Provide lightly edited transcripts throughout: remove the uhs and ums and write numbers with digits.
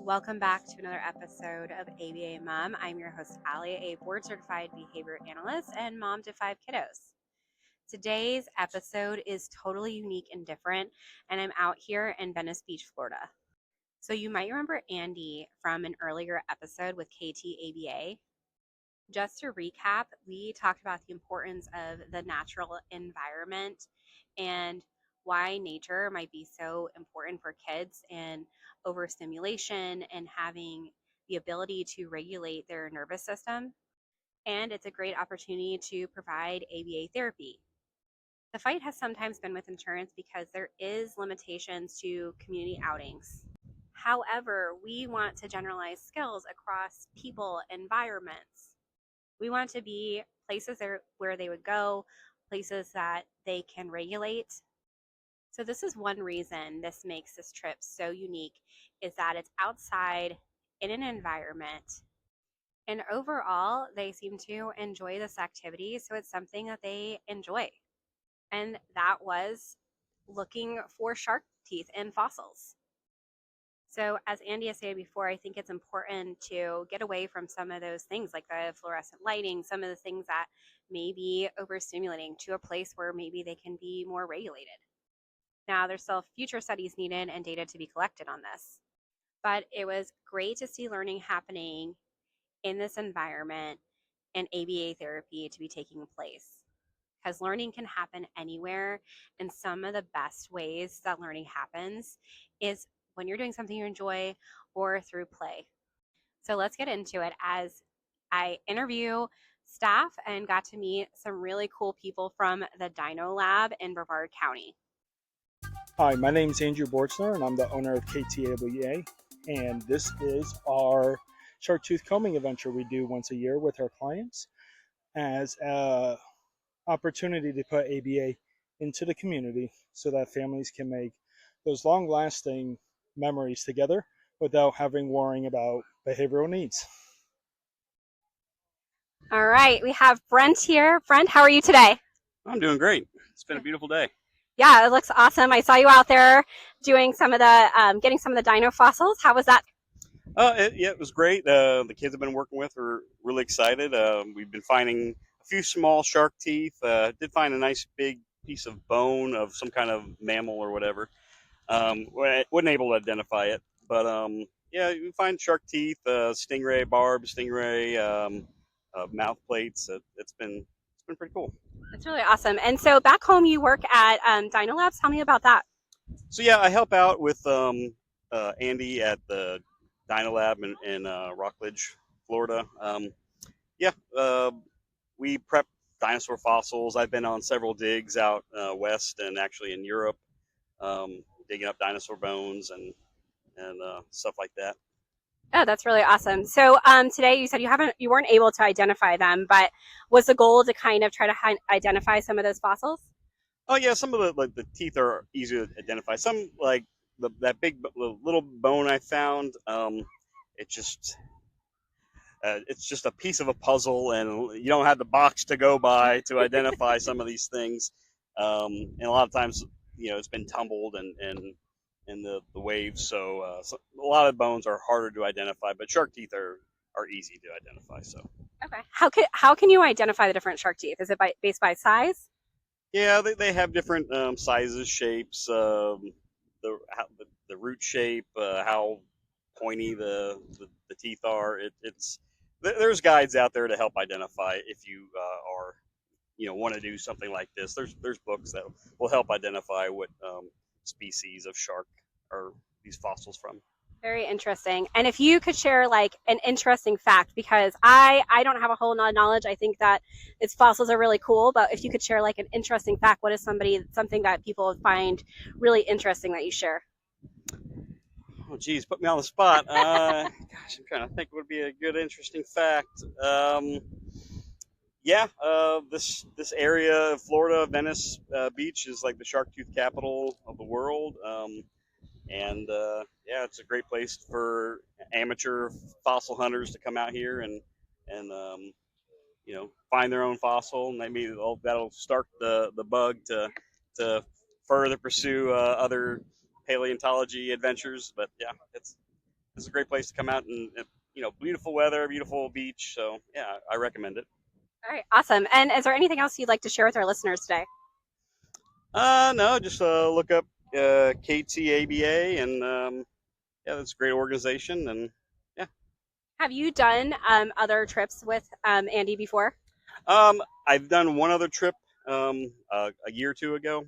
Welcome back to another episode of ABA Mom. I'm your host, Allie, a board certified behavior analyst and mom to 5 kiddos. Today's episode is totally unique and different, and I'm out here in Venice Beach, Florida. So you might remember Andy from an earlier episode with KTABA. Just to recap, we talked about the importance of the natural environment and why nature might be so important for kids and overstimulation and having the ability to regulate their nervous system. And it's a great opportunity to provide ABA therapy. The fight has sometimes been with insurance because there is limitations to community outings. However, we want to generalize skills across people, environments. We want to be places where they would go, places that they can regulate. So this is one reason this makes this trip so unique, is that it's outside in an environment. And overall, they seem to enjoy this activity. So it's something that they enjoy. And that was looking for shark teeth in fossils. So as Andy has said before, I think it's important to get away from some of those things like the fluorescent lighting, some of the things that may be overstimulating, to a place where maybe they can be more regulated. Now, there's still future studies needed and data to be collected on this. But it was great to see learning happening in this environment and ABA therapy to be taking place. Because learning can happen anywhere, and some of the best ways that learning happens is when you're doing something you enjoy or through play. So let's get into it as I interview staff and got to meet some really cool people from the Dino Lab in Brevard County. Hi, my name is Andrew Borchner, and I'm the owner of KTABA, and this is our shark tooth combing adventure we do once a year with our clients as an opportunity to put ABA into the community so that families can make those long-lasting memories together without having worrying about behavioral needs. All right, we have Brent here. Brent, how are you today? I'm doing great. It's been a beautiful day. Yeah, it looks awesome. I saw you out there doing some of the, getting some of the dino fossils. How was that? It was great. The kids I've been working with are really excited. We've been finding a few small shark teeth. Did find a nice big piece of bone of some kind of mammal or whatever. Wasn't able to identify it, but yeah, we find shark teeth, stingray barbs, stingray mouth plates. It's been pretty cool. It's really awesome. And so back home, you work at Dino Labs. Tell me about that. So yeah, I help out with Andy at the Dino Lab in Rockledge, Florida. Yeah, we prep dinosaur fossils. I've been on several digs out west and actually in Europe, digging up dinosaur bones and stuff like that. Oh, that's really awesome. So today you said you weren't able to identify them, but was the goal to kind of try to identify some of those fossils? Oh yeah, some of the teeth are easy to identify. Some like that big little bone I found. It just it's just a piece of a puzzle, and you don't have the box to go by to identify some of these things. And a lot of times, it's been tumbled and the waves, so a lot of bones are harder to identify. But shark teeth are easy to identify. So Okay. How can you identify the different shark teeth? Is it based by size? yeah, they have different sizes, shapes, the root shape, how pointy the teeth are. There's guides out there to help identify if you are want to do something like this. There's books that will help identify what species of shark are these fossils from. Very interesting. And if you could share like an interesting fact, because I don't have a whole lot of knowledge. I think that its fossils are really cool, but if you could share like an interesting fact, what is something that people find really interesting that you share? Oh, geez, put me on the spot. Gosh, I'm trying to think what would be a good, interesting fact. Yeah, this area of Florida, Venice Beach, is like the shark tooth capital of the world. And yeah, it's a great place for amateur fossil hunters to come out here and find their own fossil, and maybe that'll start the bug to further pursue other paleontology adventures. But yeah, It's a great place to come out and beautiful weather, beautiful beach. So yeah, I recommend it. All right, awesome. And is there anything else you'd like to share with our listeners today? No, just look up KTABA, and yeah, that's a great organization, and yeah. Have you done other trips with Andy before? I've done one other trip a year or two ago,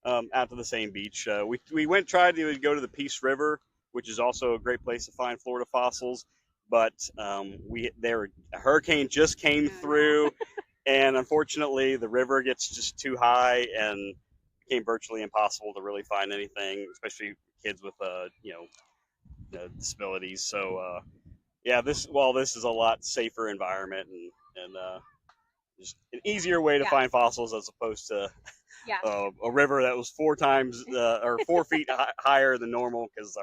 out to the same beach. We went tried to go to the Peace River, which is also a great place to find Florida fossils, but a hurricane just came Oh, no. through, and unfortunately the river gets just too high and became virtually impossible to really find anything, especially kids with disabilities. So yeah, this is a lot safer environment, and just an easier way to Yeah, find fossils as opposed to yeah. a river that was 4 times or 4 feet higher than normal because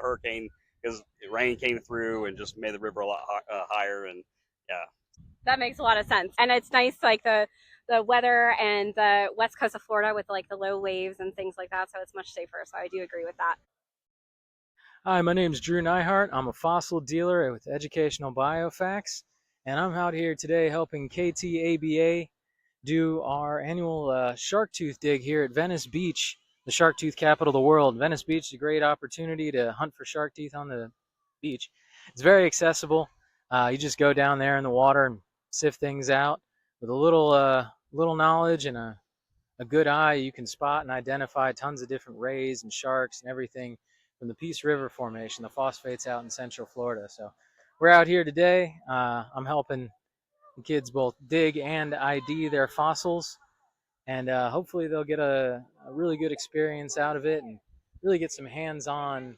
rain came through and just made the river a lot higher. And yeah. That makes a lot of sense. And it's nice, like the weather and the west coast of Florida with like the low waves and things like that. So it's much safer. So I do agree with that. Hi, my name is Drew Neihart. I'm a fossil dealer with Educational BioFacts, and I'm out here today helping KTABA do our annual shark tooth dig here at Venice Beach, the shark tooth capital of the world. Venice Beach is a great opportunity to hunt for shark teeth on the beach. It's very accessible. You just go down there in the water and sift things out with a little knowledge and a good eye. You can spot and identify tons of different rays and sharks and everything from the Peace River Formation, the phosphates out in Central Florida. So we're out here today. I'm helping the kids both dig and ID their fossils, and hopefully they'll get a really good experience out of it and really get some hands-on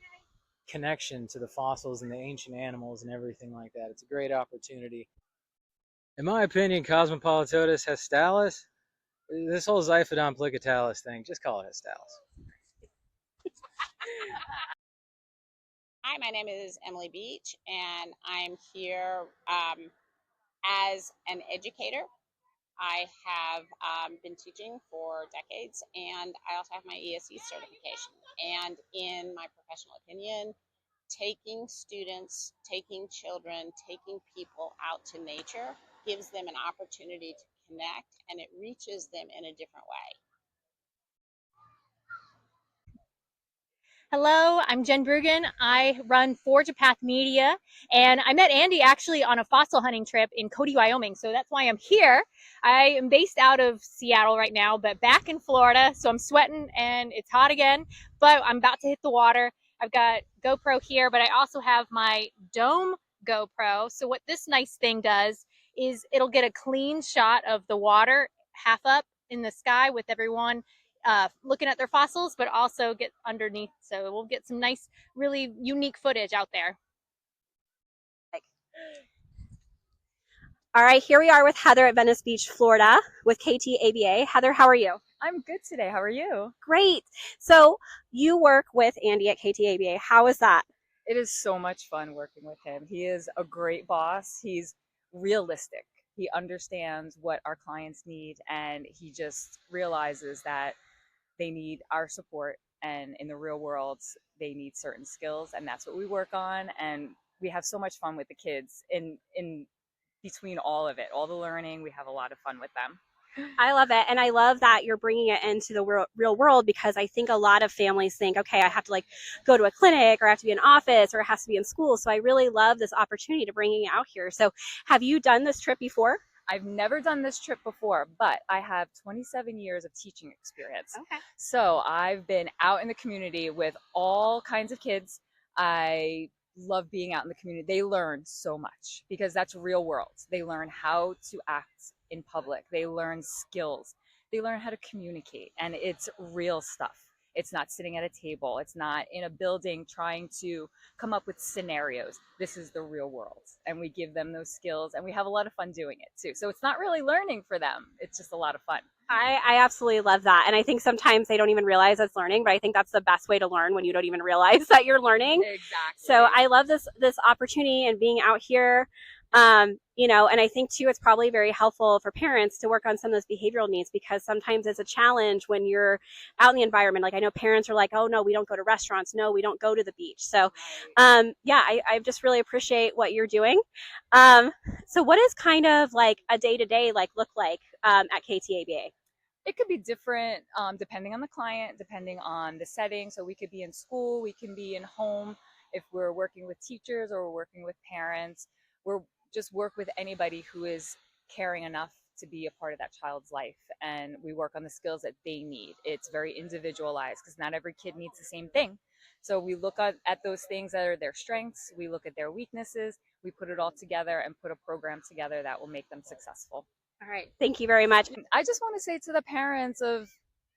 connection to the fossils and the ancient animals and everything like that. It's a great opportunity. In my opinion, Cosmopolitotus hestalis, this whole Xiphidon plicatalis thing, just call it hestalis. Hi, my name is Emily Beach, and I'm here as an educator. I have been teaching for decades, and I also have my ESE certification. And in my professional opinion, taking students, taking children, taking people out to nature gives them an opportunity to connect, and it reaches them in a different way. Hello, I'm Jen Brugan. I run Forge a Path Media, and I met Andy actually on a fossil hunting trip in Cody, Wyoming. So that's why I'm here. I am based out of Seattle right now, but back in Florida. So I'm sweating and it's hot again, but I'm about to hit the water. I've got GoPro here, but I also have my Dome GoPro. So what this nice thing does is it'll get a clean shot of the water half up in the sky with everyone looking at their fossils, but also get underneath. So we'll get some nice, really unique footage out there. All right, here we are with Heather at Venice Beach, Florida with KTABA. Heather, how are you? I'm good today. How are you? Great. So you work with Andy at KTABA. How is that? It is so much fun working with him. He is a great boss. He's realistic. He understands what our clients need, and he just realizes that they need our support, and in the real world they need certain skills, and that's what we work on. And we have so much fun with the kids in between all of it, all the learning. We have a lot of fun with them. I love it. And I love that you're bringing it into the real world, because I think a lot of families think, okay, I have to like go to a clinic, or I have to be in an office, or it has to be in school. So I really love this opportunity to bringing it out here. So have you done this trip before? I've never done this trip before, but I have 27 years of teaching experience. Okay. So I've been out in the community with all kinds of kids. I love being out in the community. They learn so much because that's real world. They learn how to act in public. They learn skills. They learn how to communicate, and it's real stuff. It's not sitting at a table. It's not in a building trying to come up with scenarios. This is the real world, and we give them those skills, and we have a lot of fun doing it too. So it's not really learning for them. It's just a lot of fun. I absolutely love that. And I think sometimes they don't even realize it's learning, but I think that's the best way to learn, when you don't even realize that you're learning. Exactly. So I love this opportunity and being out here. And I think too, it's probably very helpful for parents to work on some of those behavioral needs, because sometimes it's a challenge when you're out in the environment. Like I know parents are like, oh no, we don't go to restaurants. No, we don't go to the beach. So, I just really appreciate what you're doing. So what is kind of like a day to day look like at KTABA? It could be different depending on the client, depending on the setting. So we could be in school, we can be in home. If we're working with teachers or we're working with parents, we're just work with anybody who is caring enough to be a part of that child's life. And we work on the skills that they need. It's very individualized because not every kid needs the same thing. So we look at those things that are their strengths, we look at their weaknesses, we put it all together and put a program together that will make them successful. All right. Thank you very much. I just want to say to the parents of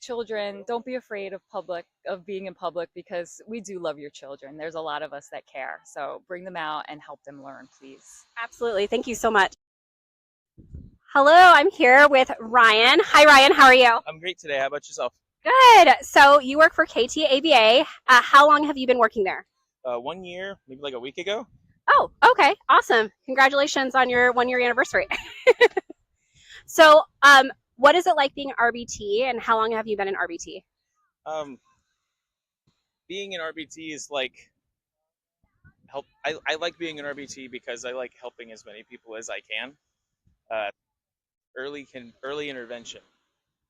children, don't be afraid of being in public, because we do love your children. There's a lot of us that care. So bring them out and help them learn, please. Absolutely. Thank you so much. Hello, I'm here with Ryan. Hi, Ryan. How are you? I'm great today. How about yourself? Good. So you work for KTABA. How long have you been working there? 1 year, maybe like a week ago. Oh, okay. Awesome. Congratulations on your 1 year anniversary. So, what is it like being RBT, and how long have you been in RBT? Being an RBT is like help. I like being an RBT because I like helping as many people as I can. Early intervention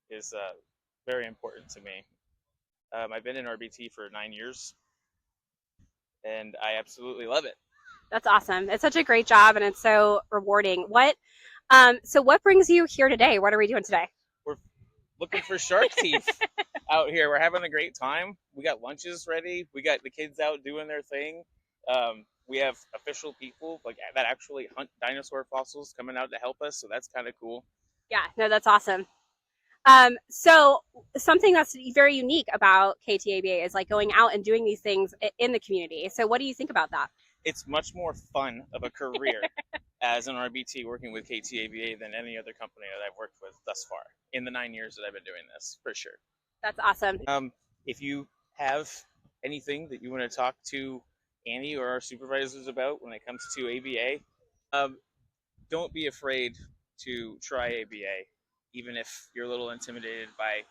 is very important to me. I've been in RBT for 9 years, and I absolutely love it. That's awesome. It's such a great job, and it's so rewarding. So what brings you here today? What are we doing today? We're looking for shark teeth out here. We're having a great time. We got lunches ready. We got the kids out doing their thing. We have official people that actually hunt dinosaur fossils coming out to help us, so that's kind of cool. Yeah, no, that's awesome. So something that's very unique about KTABA is like going out and doing these things in the community. So what do you think about that? It's much more fun of a career as an RBT working with KTABA than any other company that I've worked with thus far in the 9 years that I've been doing this, for sure. That's awesome. If you have anything that you want to talk to Annie or our supervisors about when it comes to ABA, don't be afraid to try ABA, even if you're a little intimidated by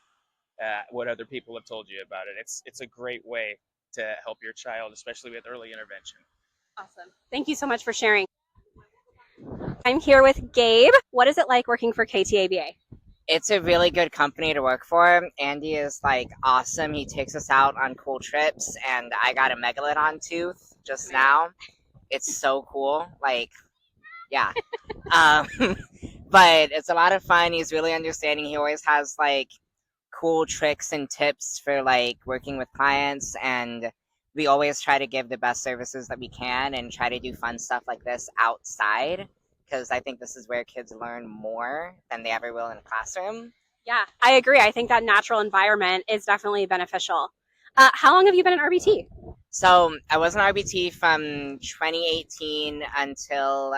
what other people have told you about it. It's a great way to help your child, especially with early intervention. Awesome. Thank you so much for sharing. I'm here with Gabe. What is it like working for KTABA? It's a really good company to work for. Andy is like awesome. He takes us out on cool trips, and I got a megalodon tooth just now. It's so cool. Yeah. But it's a lot of fun. He's really understanding. He always has cool tricks and tips for working with clients, and we always try to give the best services that we can and try to do fun stuff like this outside, because I think this is where kids learn more than they ever will in a classroom. Yeah, I agree. I think that natural environment is definitely beneficial. How long have you been an RBT? So I was an RBT from 2018 until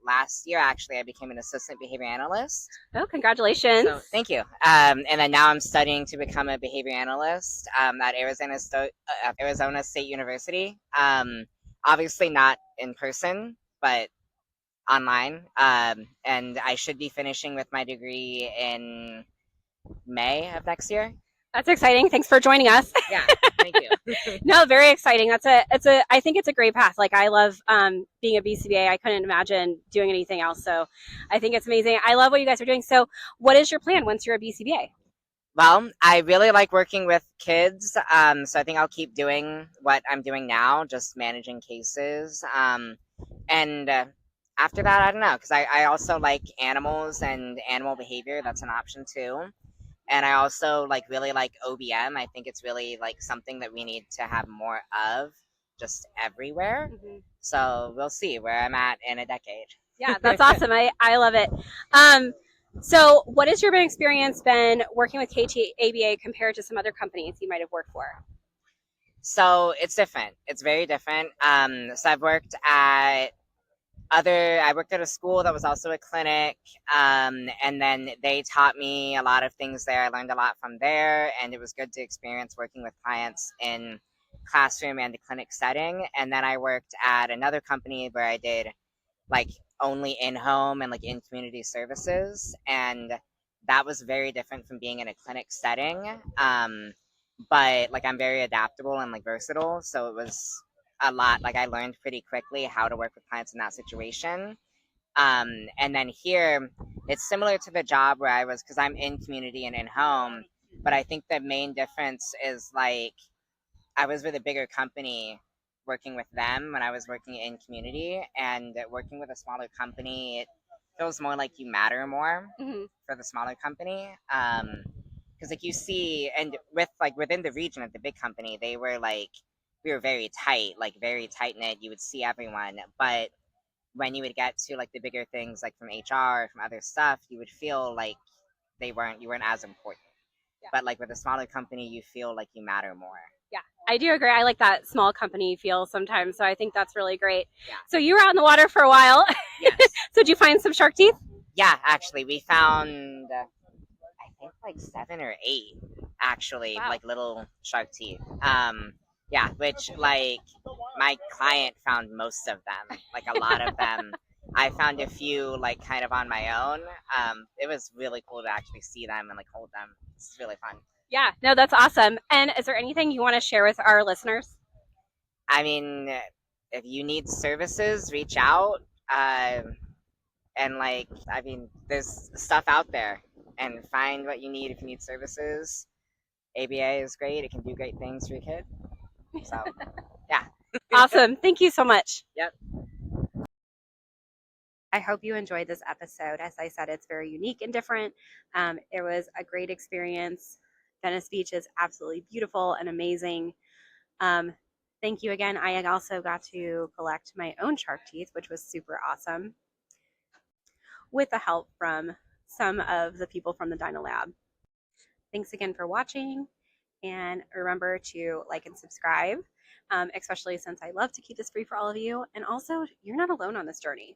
last year. Actually, I became an assistant behavior analyst. Oh, congratulations. So, thank you. And then now I'm studying to become a behavior analyst at Arizona State University. Obviously not in person, but online. And I should be finishing with my degree in May of next year. That's exciting. Thanks for joining us. Yeah, thank you. No, very exciting. I think it's a great path. I love being a BCBA. I couldn't imagine doing anything else. So I think it's amazing. I love what you guys are doing. So what is your plan once you're a BCBA? Well, I really like working with kids. So I think I'll keep doing what I'm doing now, just managing cases. And after that, I don't know, because I also like animals and animal behavior. That's an option too. And I also really like OBM. I think it's really something that we need to have more of just everywhere. Mm-hmm. So we'll see where I'm at in a decade. Yeah, that's awesome. I love it. So what has your experience been working with KTABA compared to some other companies you might have worked for? So it's different. It's very different. So I worked at a school that was also a clinic, and then they taught me a lot of things there. I learned a lot from there, and it was good to experience working with clients in classroom and the clinic setting. And then I worked at another company where I did like only in home and like in community services, and that was very different from being in a clinic setting. But like I'm very adaptable and like versatile, so it was a lot. Like I learned pretty quickly how to work with clients in that situation. And then here, it's similar to the job where I was, because I'm in community and in home. But I think the main difference is like I was with a bigger company working with them when I was working in community, and working with a smaller company, it feels more like you matter more Mhm. for the smaller company. Because like you see, and with like within the region of the big company, they were like we were very tight, like very tight knit. You would see everyone, but when you would get to like the bigger things, like from HR, from other stuff, you would feel like you weren't as important. Yeah. But like with a smaller company, you feel like you matter more. Yeah, I do agree. I like that small company feel sometimes, so I think that's really great. Yeah. So you were out in the water for a while. Yes. So did you find some shark teeth? Yeah, actually, we found I think like 7 or 8 actually, Wow. like little shark teeth. Yeah, which like my client found most of them, like a lot of them. I found a few like kind of on my own. It was really cool to actually see them and like hold them. It's really fun. Yeah, no, that's awesome. And is there anything you want to share with our listeners? I mean, if you need services, reach out. And like, I mean, there's stuff out there, and find what you need if you need services. ABA is great. It can do great things for your kid. So, yeah. Awesome. Thank you so much. Yep. I hope you enjoyed this episode. As I said, it's very unique and different. It was a great experience. Venice Beach is absolutely beautiful and amazing. Thank you again. I also got to collect my own shark teeth, which was super awesome, with the help from some of the people from the Dino Lab. Thanks again for watching, and remember to like and subscribe, especially since I love to keep this free for all of you. And also, you're not alone on this journey.